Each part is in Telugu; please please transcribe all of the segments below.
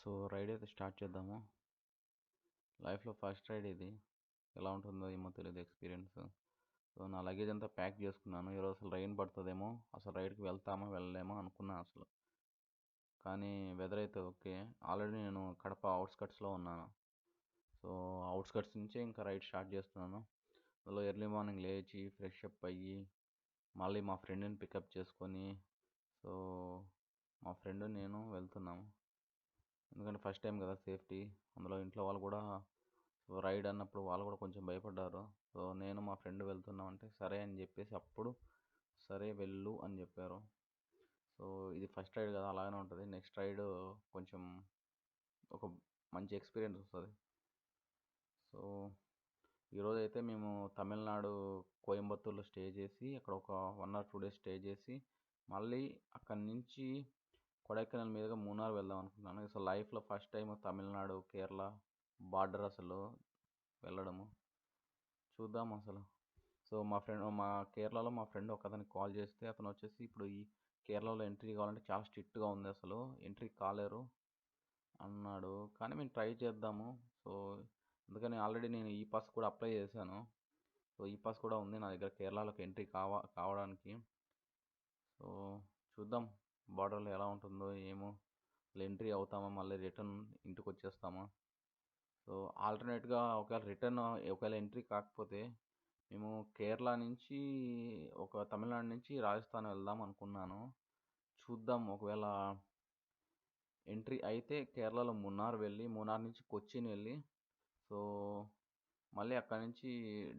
సో రైడ్ అయితే స్టార్ట్ చేద్దాము. లైఫ్లో ఫస్ట్ రైడ్ ఇది. ఎలా ఉంటుందో ఏమో తెలియదు ఎక్స్పీరియన్స్. సో నా లగేజ్ అంతా ప్యాక్ చేసుకున్నాను. ఈరోజు అసలు రైన్ పడుతుందేమో, అసలు రైడ్కి వెళ్తామో వెళ్ళలేమో అనుకున్నాను అసలు. కానీ వెదర్ అయితే ఓకే. ఆల్రెడీ నేను కడప అవుట్స్కట్స్లో ఉన్నాను. సో అవుట్స్కట్స్ నుంచే ఇంకా రైడ్ స్టార్ట్ చేస్తున్నాను. అందులో ఎర్లీ మార్నింగ్ లేచి ఫ్రెష్ అప్ అయ్యి మళ్ళీ మా ఫ్రెండ్ని పికప్ చేసుకొని, సో మా ఫ్రెండ్ నేను వెళ్తున్నాము. ఎందుకంటే ఫస్ట్ టైం కదా, సేఫ్టీ. అందులో ఇంట్లో వాళ్ళు కూడా సో రైడ్ అన్నప్పుడు వాళ్ళు కూడా కొంచెం భయపడ్డారు. సో నేను మా ఫ్రెండ్ వెళ్తున్నాం అంటే సరే అని చెప్పేసి అప్పుడు సరే వెళ్ళు అని చెప్పారు. సో ఇది ఫస్ట్ రైడ్ కదా, అలాగనే ఉంటుంది. నెక్స్ట్ రైడ్ కొంచెం ఒక మంచి ఎక్స్పీరియన్స్ వస్తుంది. సో ఈరోజు అయితే మేము తమిళనాడు కోయంబత్తూర్లో స్టే చేసి అక్కడ ఒక 1 or 2 days స్టే చేసి మళ్ళీ అక్కడి నుంచి కొడైకెనాల్ మీదుగా మూనార్ వెళ్దాం అనుకుంటున్నాను. అసలు లైఫ్లో first time Tamil Nadu Kerala border అసలు వెళ్ళడము. చూద్దాం అసలు. సో మా కేరళలో మా ఫ్రెండ్ ఒక అతనికి కాల్ చేస్తే అతను వచ్చేసి ఇప్పుడు ఈ కేరళలో ఎంట్రీ కావాలంటే చాలా స్ట్రిక్ట్గా ఉంది, అసలు ఎంట్రీ కాలేరు అన్నాడు. కానీ మేము ట్రై చేద్దాము. సో అందుకని ఆల్రెడీ నేను ఈ పాస్ కూడా అప్లై చేశాను. సో ఈ పాస్ కూడా ఉంది నా దగ్గర కేరళలోకి ఎంట్రీ కావడానికి. సో చూద్దాం బార్డర్లో ఎలా ఉంటుందో ఏమో. అసలు ఎంట్రీ అవుతామా మళ్ళీ రిటర్న్ ఇంటికి వచ్చేస్తామా. సో ఆల్టర్నేట్గా ఒకవేళ ఎంట్రీ కాకపోతే మేము కేరళ నుంచి తమిళనాడు నుంచి రాజస్థాన్ వెళ్దాం అనుకున్నాను. చూద్దాం, ఒకవేళ ఎంట్రీ అయితే కేరళలో మున్నార్ వెళ్ళి మున్నార్ నుంచి కొచ్చిన్ వెళ్ళి సో మళ్ళీ అక్కడి నుంచి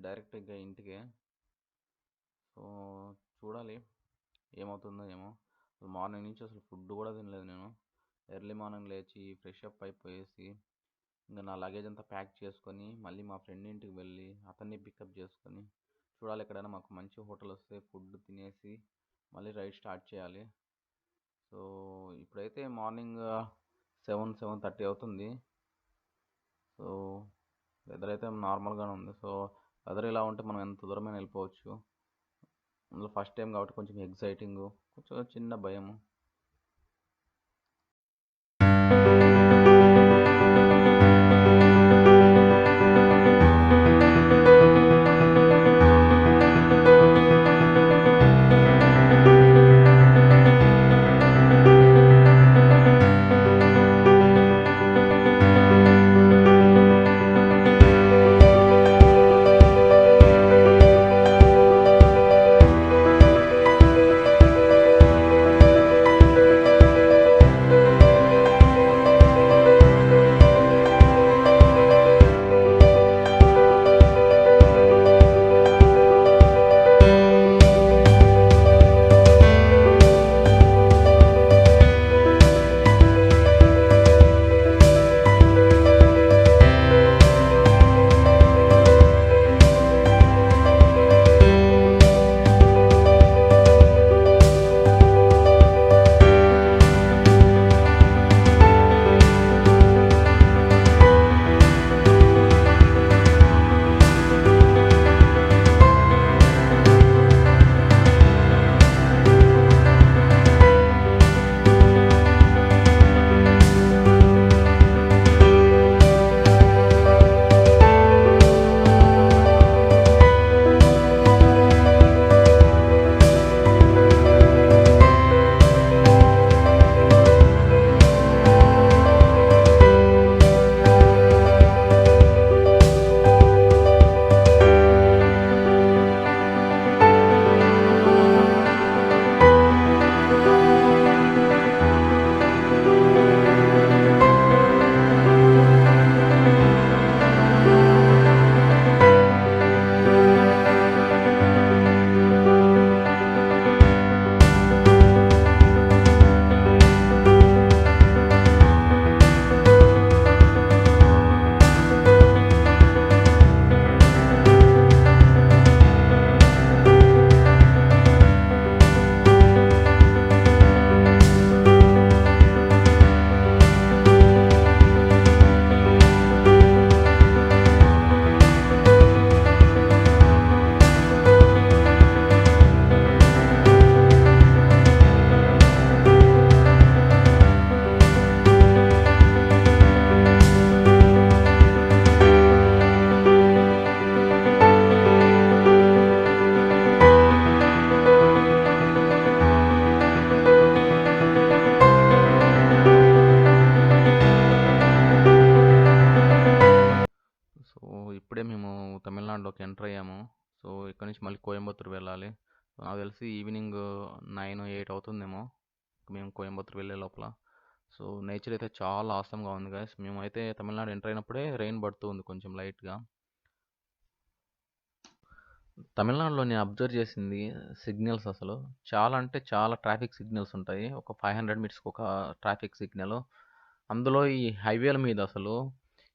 డైరెక్ట్ ఇంకా ఇంటికే. సో చూడాలి ఏమవుతుందో ఏమో. మార్నింగ్ నుంచి అసలు ఫుడ్ కూడా తినలేదు నేను. ఎర్లీ మార్నింగ్ లేచి ఫ్రెష్ అప్ అయిపోయేసి ఇంకా నా లగేజ్ అంతా ప్యాక్ చేసుకొని మళ్ళీ మా ఫ్రెండ్ ఇంటికి వెళ్ళి అతన్ని పికప్ చేసుకొని చూడాలి ఎక్కడైనా మాకు మంచి హోటల్ వస్తే ఫుడ్ తినేసి మళ్ళీ రైడ్ స్టార్ట్ చేయాలి. సో ఇప్పుడైతే మార్నింగ్ 7-7:30 అవుతుంది. సో వెదర్ అయితే నార్మల్గానే ఉంది. సో వెదర్ ఇలా ఉంటే మనం ఎంత దూరమైనా వెళ్ళిపోవచ్చు. అందులో ఫస్ట్ టైం కాబట్టి కొంచెం ఎగ్జైటింగ్, కొంచెం చిన్న భయము. నాకు తెలిసి ఈవినింగ్ 9, 8 అవుతుందేమో మేము కోయంబత్తూర్ వెళ్ళే లోపల. సో నేచర్ అయితే చాలా ఆసమ్‌గా ఉంది గైస్. మేమైతే తమిళనాడు ఎంటర్ అయినప్పుడే రెయిన్ పడుతూ ఉంది కొంచెం లైట్‌గా. తమిళనాడులో నేను అబ్జర్వ్ చేసింది సిగ్నల్స్ అసలు చాలా అంటే చాలా ట్రాఫిక్ సిగ్నల్స్ ఉంటాయి. ఒక 500 మీటర్స్‌కి ఒక ట్రాఫిక్ సిగ్నల్. అందులో ఈ హైవేల మీద అసలు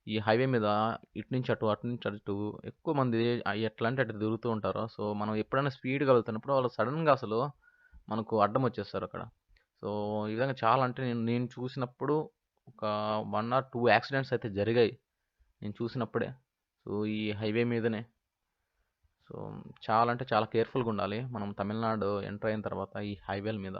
ఈ హైవే మీద ఇటు నుంచి అటు, అటు నుంచి అటు ఎక్కువ మంది ఎట్లా అంటే అటు తిరుగుతూ ఉంటారు. సో మనం ఎప్పుడైనా స్పీడ్‌గా వెళ్తున్నప్పుడు వాళ్ళు సడెన్‌గా అసలు మనకు అడ్డం వచ్చేస్తారు అక్కడ. సో ఈ విధంగా చాలా అంటే నేను నేను చూసినప్పుడు ఒక 1 ఆర్ 2 యాక్సిడెంట్స్ అయితే జరిగాయి. నేను చూసినప్పుడే. సో ఈ హైవే మీదనే. సో చాలా అంటే చాలా కేర్‌ఫుల్‌గా ఉండాలి. మనం తమిళనాడు ఎంటర్ అయిన తర్వాత ఈ హైవేల మీద.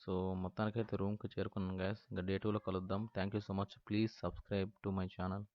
సో మొత్తానికైతే రూమ్‌కి చేరుకున్నాం గైస్. ఇంకా డే 2లో కలుద్దాం. Thank you so much. Please subscribe to my channel.